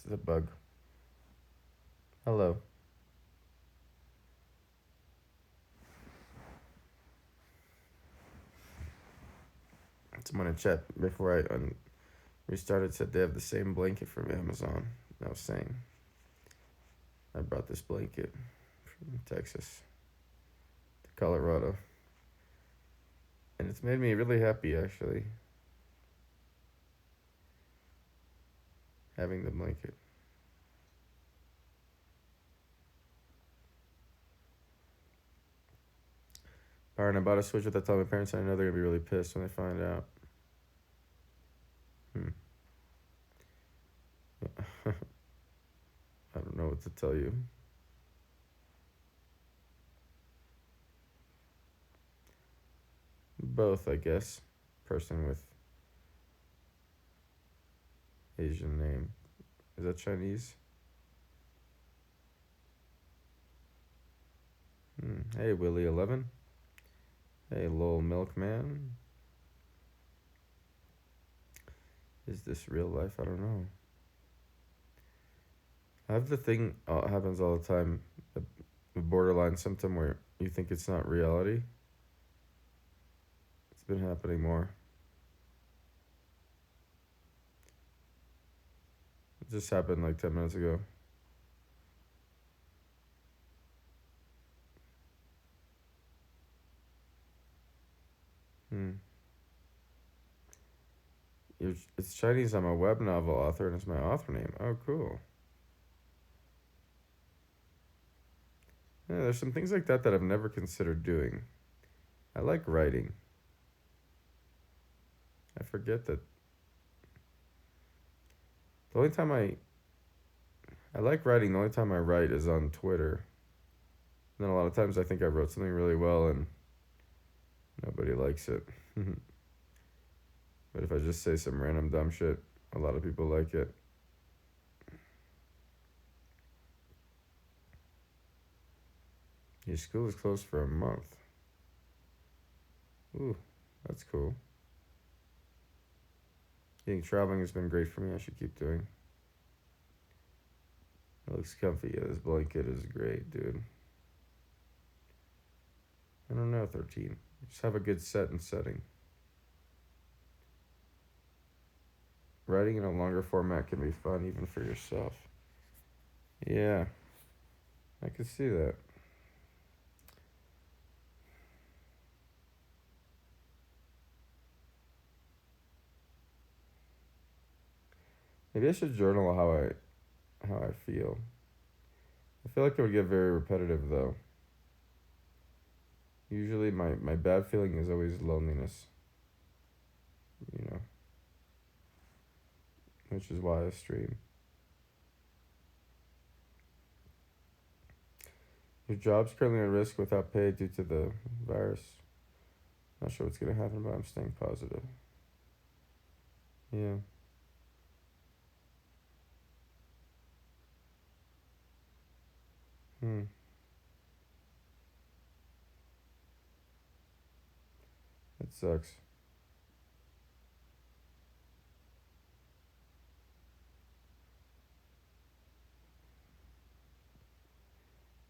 This is a bug. Hello. Someone in chat before I restarted said they have the same blanket from Amazon. I was saying I brought this blanket from Texas to Colorado, and it's made me really happy actually having the blanket. Byron, I bought a Switch without telling my parents, and I know they're gonna be really pissed when they find out. I don't know what to tell you. Both, I guess. Person with Asian name. Is that Chinese? Hey, Willie11. Hey, Lowell Milkman. Is this real life? I don't know. I have the thing happens all the time, the borderline symptom where you think it's not reality. It's been happening more. It just happened like 10 minutes ago. It's Chinese. I'm a web novel author, and it's my author name. Oh, cool. Yeah, there's some things like that I've never considered doing. I like writing. I forget that the only time I like writing, the only time I write is on Twitter. And then a lot of times I think I wrote something really well and nobody likes it. But if I just say some random dumb shit, a lot of people like it. Your school is closed for a month. Ooh, that's cool. I think traveling has been great for me. I should keep doing. It looks comfy. Yeah, this blanket is great, dude. I don't know, 13. Just have a good set and setting. Writing in a longer format can be fun even for yourself. Yeah, I can see that. Maybe I should journal how I feel. I feel like it would get very repetitive though. Usually my bad feeling is always loneliness. You know, which is why I stream. Your job's currently at risk without pay due to the virus. Not sure what's gonna happen, but I'm staying positive. Yeah. That sucks.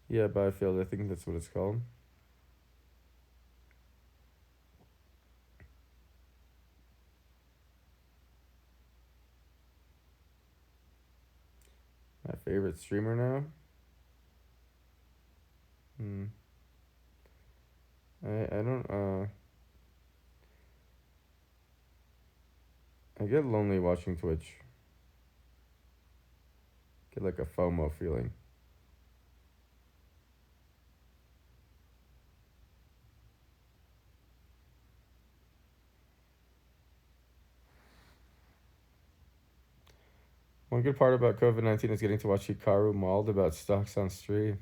Yeah, Byfield, I think that's what it's called. My favorite streamer now? I don't I get lonely watching Twitch. Get like a FOMO feeling. One good part about COVID-19 is getting to watch Hikaru mauled about stocks on stream.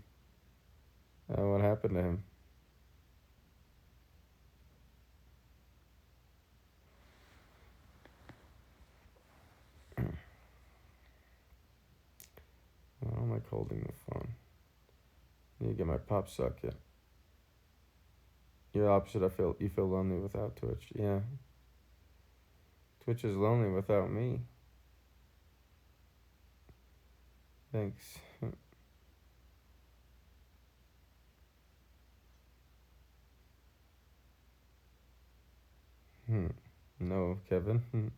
What happened to him? I don't like holding the phone. I need to get my pop socket. You're the opposite. You feel lonely without Twitch. Yeah. Twitch is lonely without me. Thanks. No, Kevin.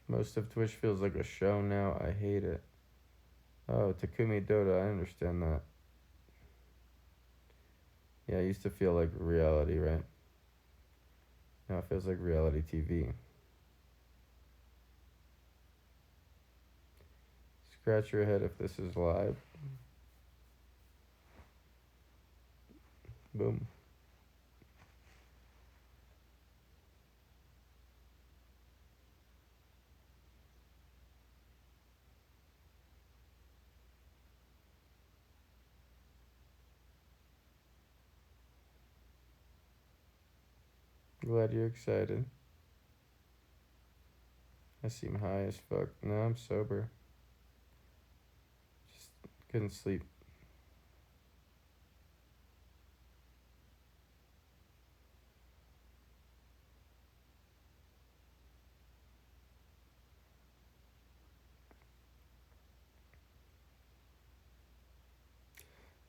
Most of Twitch feels like a show now. I hate it. Oh, Takumi Dota, I understand that. Yeah, it used to feel like reality, right? Now it feels like reality TV. Scratch your head if this is live. Boom. Glad you're excited. I seem high as fuck. No, I'm sober. Just couldn't sleep.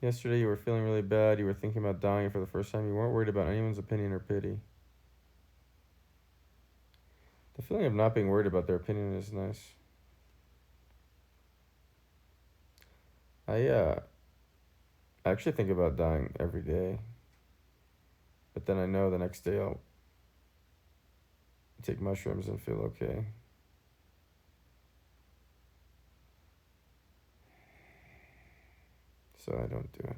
Yesterday you were feeling really bad. You were thinking about dying for the first time. You weren't worried about anyone's opinion or pity. The feeling of not being worried about their opinion is nice. I actually think about dying every day. But then I know the next day I'll take mushrooms and feel okay. So I don't do it.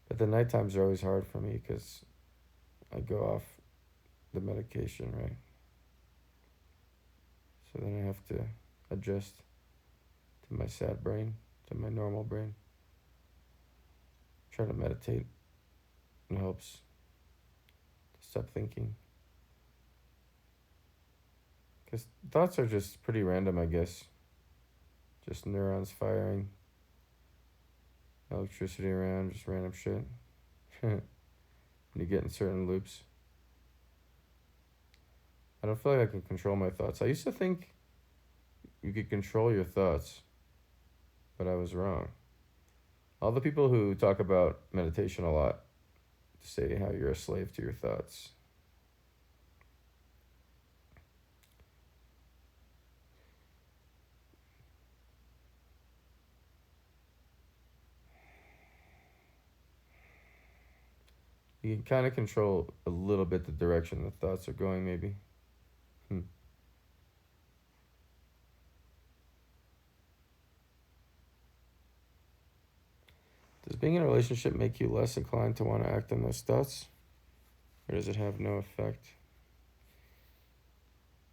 But the night times are always hard for me because I go off the medication, right? So then I have to adjust to my sad brain, to my normal brain. Try to meditate. It helps to stop thinking. Because thoughts are just pretty random, I guess. Just neurons firing, electricity around, just random shit. And you get in certain loops. I don't feel like I can control my thoughts. I used to think you could control your thoughts, but I was wrong. All the people who talk about meditation a lot say how you're a slave to your thoughts. You can kind of control a little bit the direction the thoughts are going, maybe. Does being in a relationship make you less inclined to want to act on those thoughts? Or does it have no effect?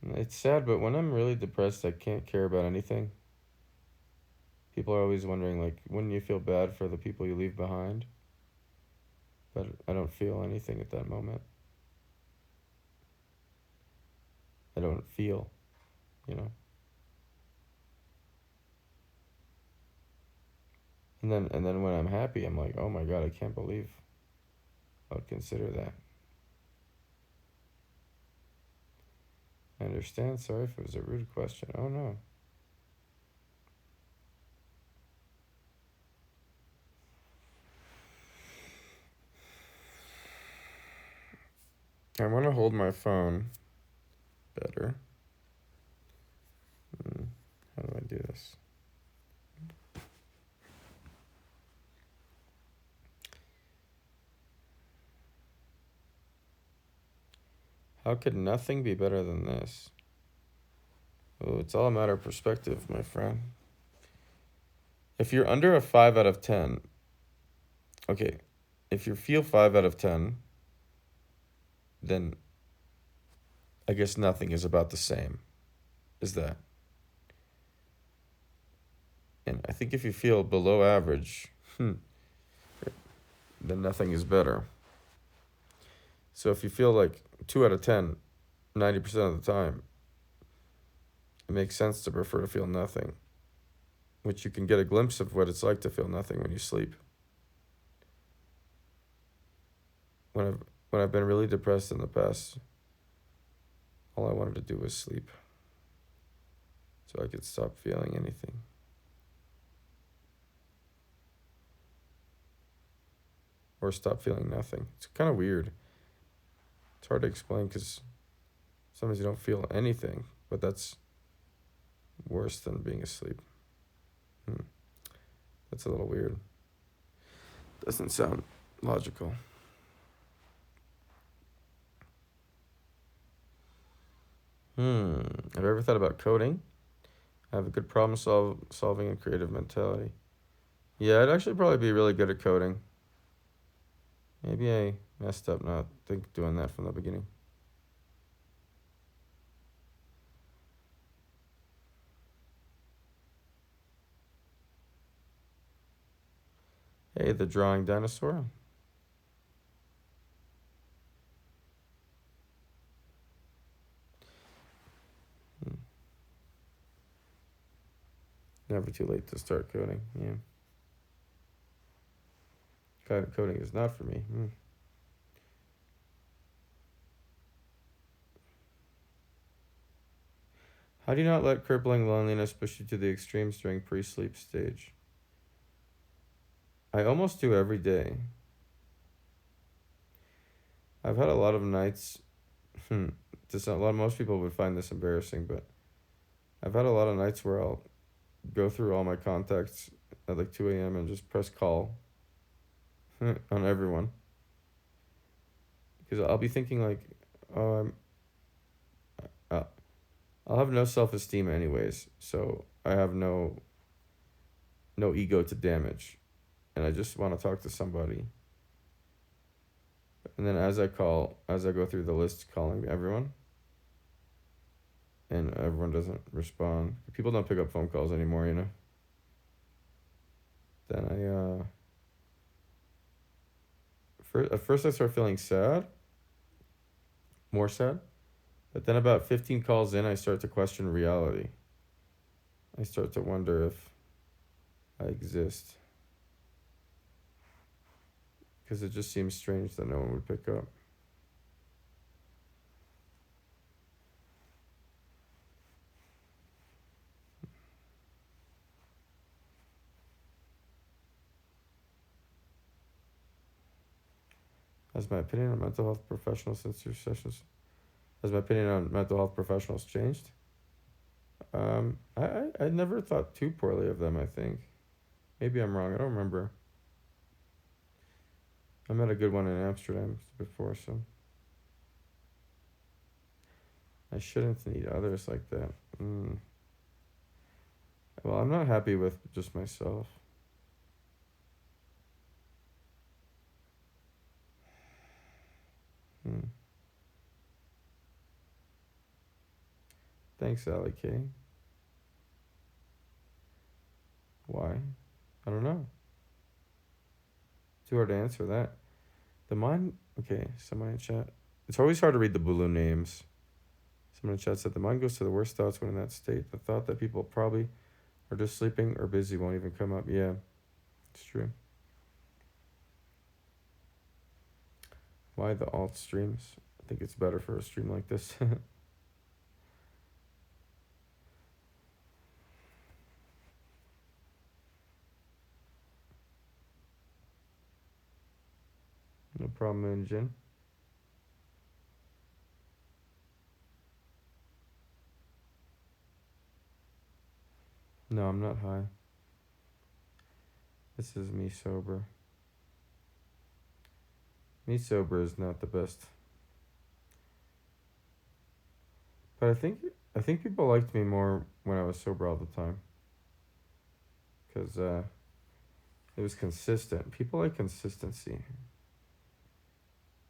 It's sad, but when I'm really depressed, I can't care about anything. People are always wondering, like, wouldn't you feel bad for the people you leave behind? But I don't feel anything at that moment. I don't feel, you know? And then when I'm happy, I'm like, oh my God, I can't believe I would consider that. I understand. Sorry if it was a rude question. Oh no. I want to hold my phone better. How do I do this? How could nothing be better than this? Oh, it's all a matter of perspective, my friend. If you're under a 5 out of 10, okay, if you feel 5 out of 10, then I guess nothing is about the same as that. And I think if you feel below average, then nothing is better. So if you feel like 2 out of 10, 90% of the time, it makes sense to prefer to feel nothing. which you can get a glimpse of what it's like to feel nothing when you sleep. When I've been really depressed in the past, all I wanted to do was sleep, so I could stop feeling anything. Or stop feeling nothing. It's kind of weird. It's hard to explain because sometimes you don't feel anything, but that's worse than being asleep. That's a little weird. Doesn't sound logical. Have you ever thought about coding? I have a good problem solving and creative mentality. Yeah, I'd actually probably be really good at coding. Maybe I messed up not doing that from the beginning. Hey, the drawing dinosaur. Never too late to start coding. Yeah. Coding is not for me. How do you not let crippling loneliness push you to the extremes during pre-sleep stage? I almost do every day. I've had a lot of nights. Most people would find this embarrassing, but I've had a lot of nights where I'll go through all my contacts at like 2 a.m. and just press call on everyone. Because I'll be thinking like, oh, I'll have no self-esteem anyways, so I have no ego to damage, and I just want to talk to somebody. And then as I go through the list calling everyone, and everyone doesn't respond. People don't pick up phone calls anymore, Then at first I start feeling sad, more sad. But then about 15 calls in, I start to question reality. I start to wonder if I exist. Because it just seems strange that no one would pick up. Has my opinion on mental health professionals since your sessions? Has my opinion on mental health professionals changed? I never thought too poorly of them, I think. Maybe I'm wrong, I don't remember. I met a good one in Amsterdam before, so I shouldn't need others like that. Well, I'm not happy with just myself. Thanks, Allie K. Why? I don't know. Too hard to answer that. The mind. Okay, someone in chat. It's always hard to read the balloon names. Someone in chat said the mind goes to the worst thoughts when in that state. The thought that people probably are just sleeping or busy won't even come up. Yeah, it's true. Why the alt streams? I think it's better for a stream like this. No problem, Moonjin. No, I'm not high. This is me sober. Me sober is not the best. But I think people liked me more when I was sober all the time. Because it was consistent. People like consistency.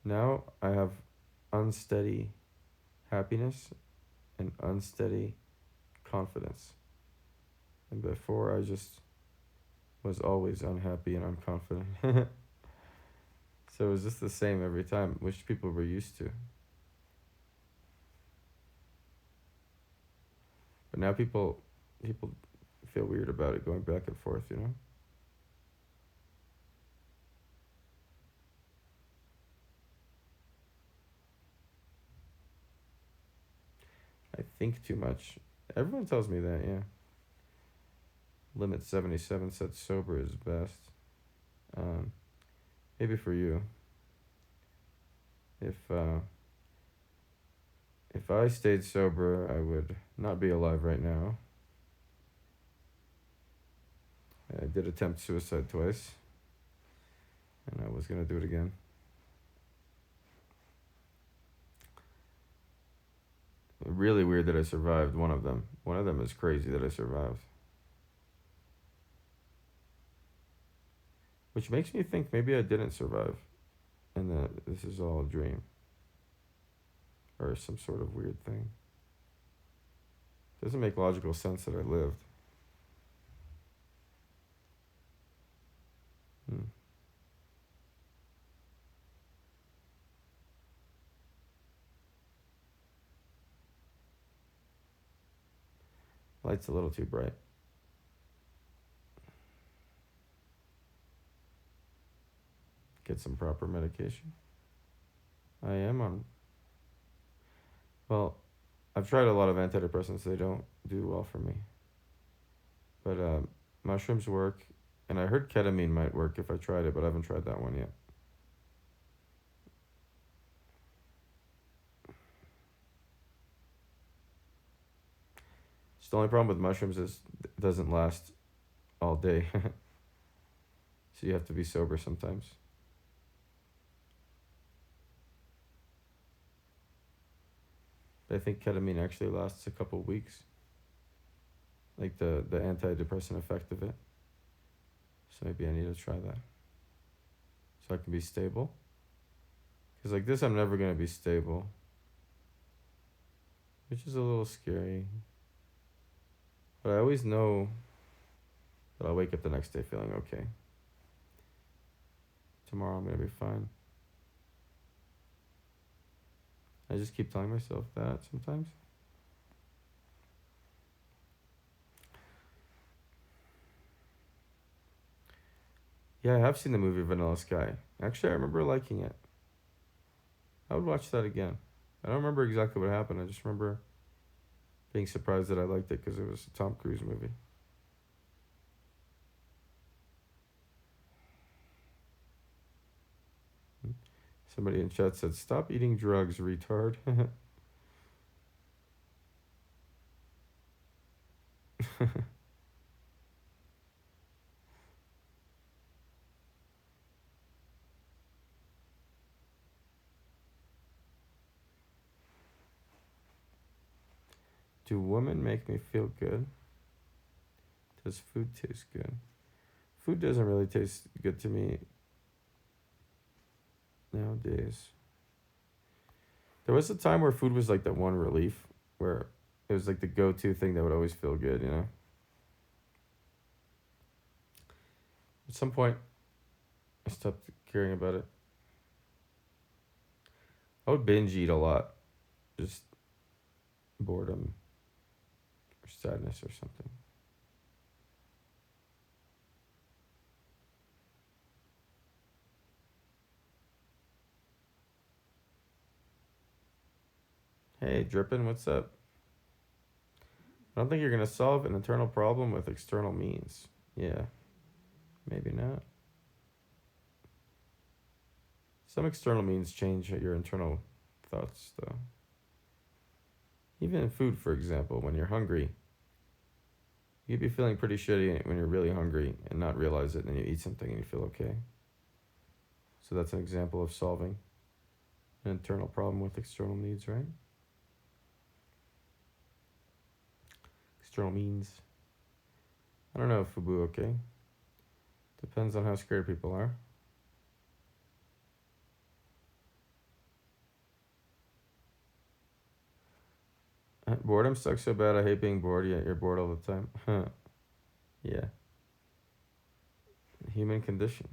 Now I have unsteady happiness and unsteady confidence. And before I just was always unhappy and unconfident. So it was just the same every time, which people were used to. But now people feel weird about it going back and forth, you know? I think too much. Everyone tells me that, yeah. Limit 77 said sober is best. Um, maybe for you. If I stayed sober, I would not be alive right now. I did attempt suicide twice, and I was gonna do it again. Really weird that I survived one of them. One of them is crazy that I survived. Which makes me think maybe I didn't survive, and that this is all a dream. Or some sort of weird thing. Doesn't make logical sense that I lived. Light's a little too bright. Get some proper medication. I am on. Well, I've tried a lot of antidepressants. They don't do well for me. But mushrooms work, and I heard ketamine might work if I tried it, but I haven't tried that one yet. It's the only problem with mushrooms is it doesn't last all day. So you have to be sober sometimes. But I think ketamine actually lasts a couple weeks. Like the antidepressant effect of it. So maybe I need to try that. So I can be stable. Because like this, I'm never going to be stable. Which is a little scary. But I always know that I'll wake up the next day feeling okay. Tomorrow I'm going to be fine. I just keep telling myself that sometimes. Yeah, I have seen the movie Vanilla Sky. Actually, I remember liking it. I would watch that again. I don't remember exactly what happened. I just remember being surprised that I liked it because it was a Tom Cruise movie. Somebody in chat said, "Stop eating drugs, retard." Do women make me feel good? Does food taste good? Food doesn't really taste good to me nowadays. There was a time where food was like the one relief, where it was like the go-to thing that would always feel good, you know? At some point, I stopped caring about it. I would binge eat a lot. Just boredom or sadness or something. Hey, Drippin', what's up? I don't think you're going to solve an internal problem with external means. Yeah, maybe not. Some external means change your internal thoughts, though. Even in food, for example, when you're hungry, you'd be feeling pretty shitty when you're really hungry and not realize it, and then you eat something and you feel okay. So that's an example of solving an internal problem with external needs, right? External means. I don't know, Fubu, okay? Depends on how scared people are. Boredom sucks so bad, I hate being bored, yet you're bored all the time. Huh. Yeah. Human condition.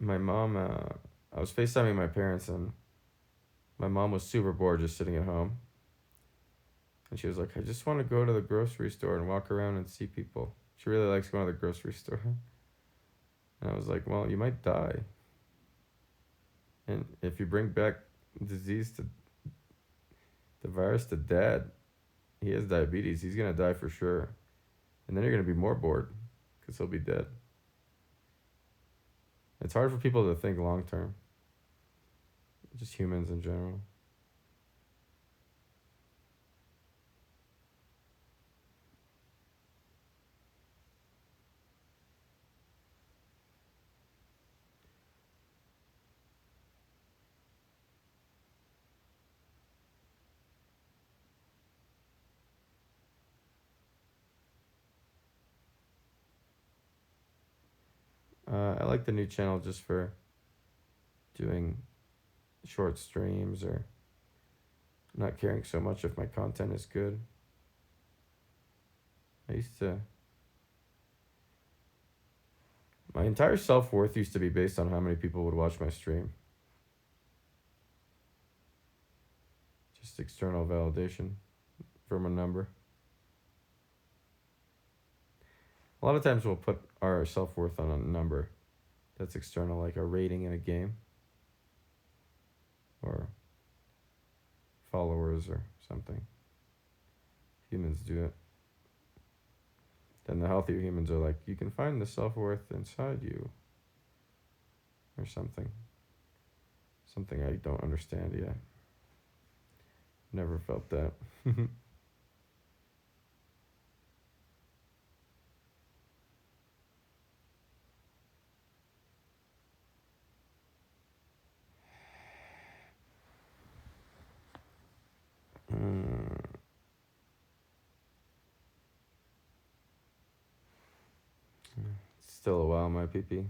My mom, I was FaceTiming my parents, and my mom was super bored just sitting at home. And she was like, I just want to go to the grocery store and walk around and see people. She really likes going to the grocery store. And I was like, well, you might die. And if you bring back disease to the virus to dad, he has diabetes. He's going to die for sure. And then you're going to be more bored because he'll be dead. It's hard for people to think long term. Just humans in general. I like the new channel just for doing short streams or not caring so much if my content is good. My entire self-worth used to be based on how many people would watch my stream. Just external validation from a number. A lot of times we'll put our self-worth on a number that's external, like a rating in a game or followers or something. Humans do it. Then the healthier humans are like, you can find the self-worth inside you or something. Something I don't understand yet. Never felt that. Still a while, my PP.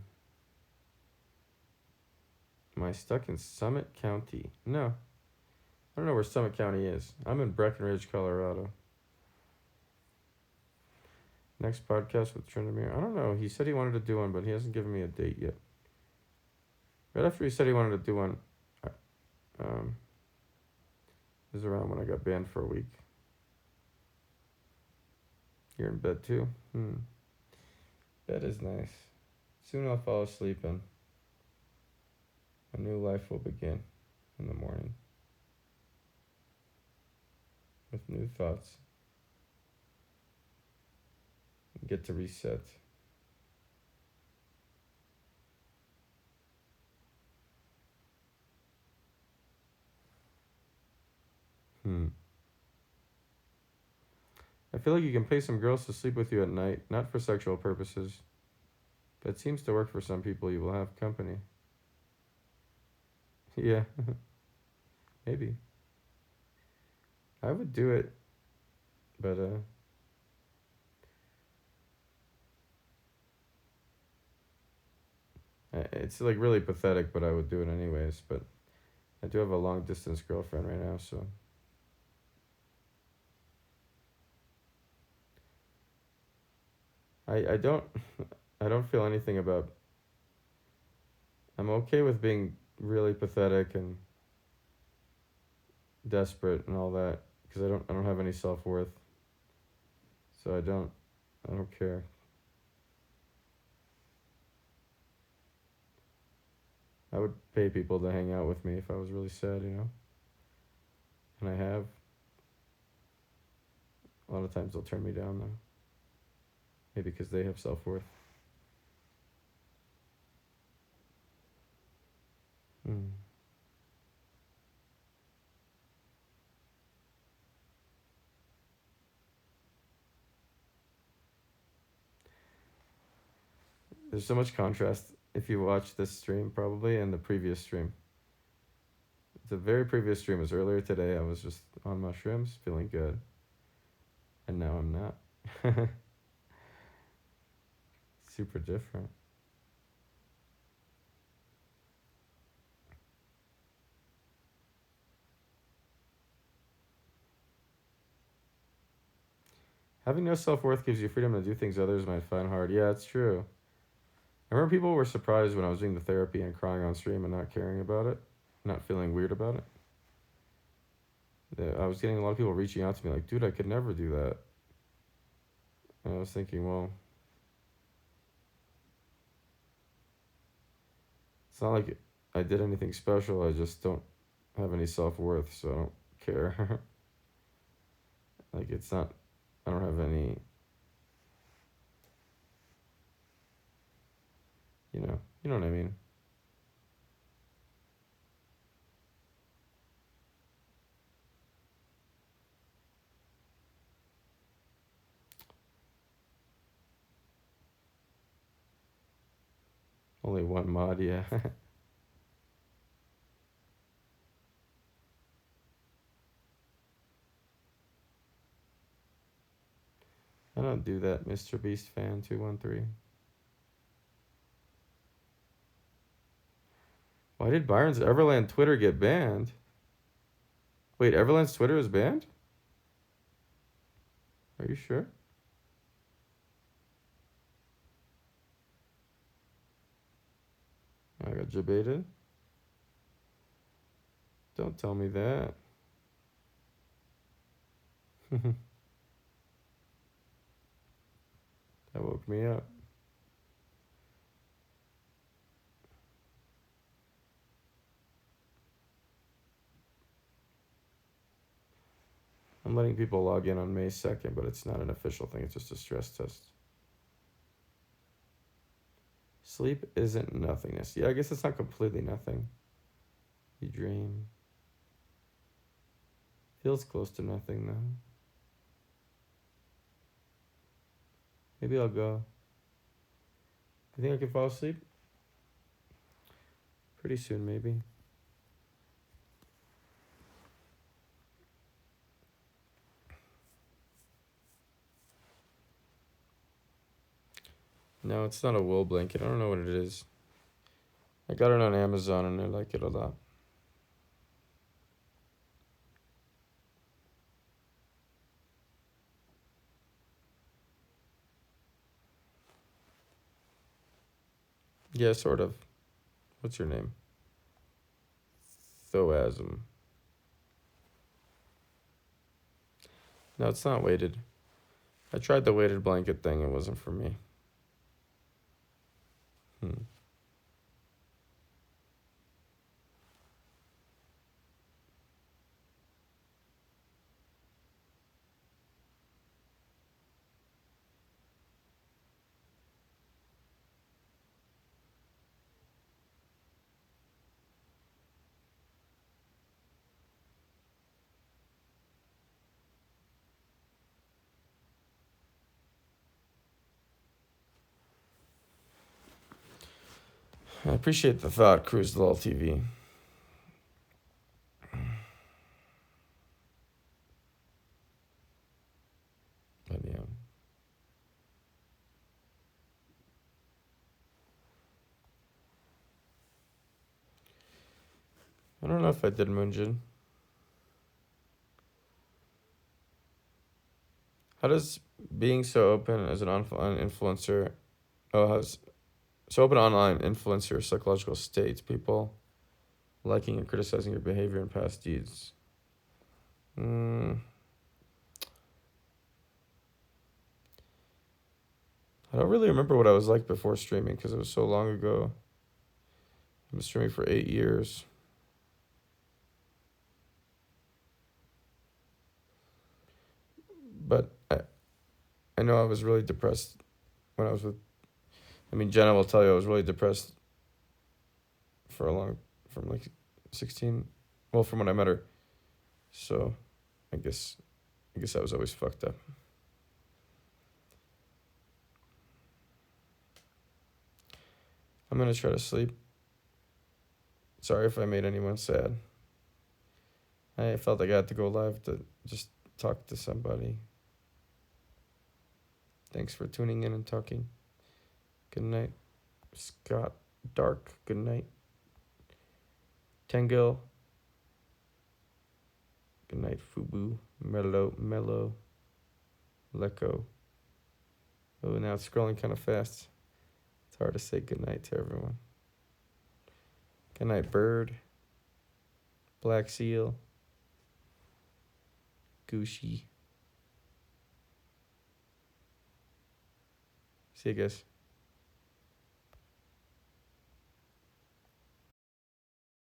Am I stuck in Summit County? No. I don't know where Summit County is. I'm in Breckenridge, Colorado. Next podcast with Trindamere. I don't know. He said he wanted to do one, but he hasn't given me a date yet. Right after he said he wanted to do one, it was around when I got banned for a week. You're in bed too? Bed is nice. Soon I'll fall asleep and a new life will begin in the morning. With new thoughts. Get to reset. I feel like you can pay some girls to sleep with you at night, not for sexual purposes, but it seems to work for some people. You will have company. Yeah. Maybe. I would do it, but it's like really pathetic, but I would do it anyways. But I do have a long distance girlfriend right now, so I don't feel anything about. I'm okay with being really pathetic and desperate and all that because I don't have any self-worth. So I don't care. I would pay people to hang out with me if I was really sad, you know? And I have. A lot of times they'll turn me down though. Maybe because they have self-worth. There's so much contrast if you watch this stream probably and the previous stream. The very previous stream was earlier today. I was just on mushrooms, feeling good. And now I'm not. Super different. Having no self-worth gives you freedom to do things others might find hard. Yeah, it's true. I remember people were surprised when I was doing the therapy and crying on stream and not caring about it, not feeling weird about it. I was getting a lot of people reaching out to me like, dude, I could never do that. And I was thinking, well, it's not like I did anything special. I just don't have any self-worth, so I don't care. Like, it's not, I don't have any, you know what I mean? Only one mod, yeah. I don't do that, Mr. Beast fan 213. Why did Byron's Everland Twitter get banned? Wait, Everland's Twitter is banned? Are you sure? I got debated. Don't tell me that. That woke me up. I'm letting people log in on May 2nd, but it's not an official thing. It's just a stress test. Sleep isn't nothingness. Yeah, I guess it's not completely nothing. You dream. Feels close to nothing, though. Maybe I'll go. You think I can fall asleep? Pretty soon, maybe. No, it's not a wool blanket. I don't know what it is. I got it on Amazon and I like it a lot. Yeah, sort of. What's your name? Thoasm. No, it's not weighted. I tried the weighted blanket thing. It wasn't for me. I appreciate the thought, Cruise Lol TV. But yeah. I don't know if I did Moonjin. How does being so open as an influencer, has so open online influence your psychological states, people liking and criticizing your behavior and past deeds? I don't really remember what I was like before streaming because it was so long ago. I've been streaming for 8 years. But I know I was really depressed when I was with, Jenna will tell you I was really depressed from like 16, well, from when I met her. So I guess I was always fucked up. I'm gonna try to sleep. Sorry if I made anyone sad. I felt like I had to go live to just talk to somebody. Thanks for tuning in and talking. Good night. Scott Dark, good night. Tengil. Good night, Fubu. Mellow. Lecco. Oh, now it's scrolling kind of fast. It's hard to say good night to everyone. Good night, Bird. Black Seal. Gucci. See you guys.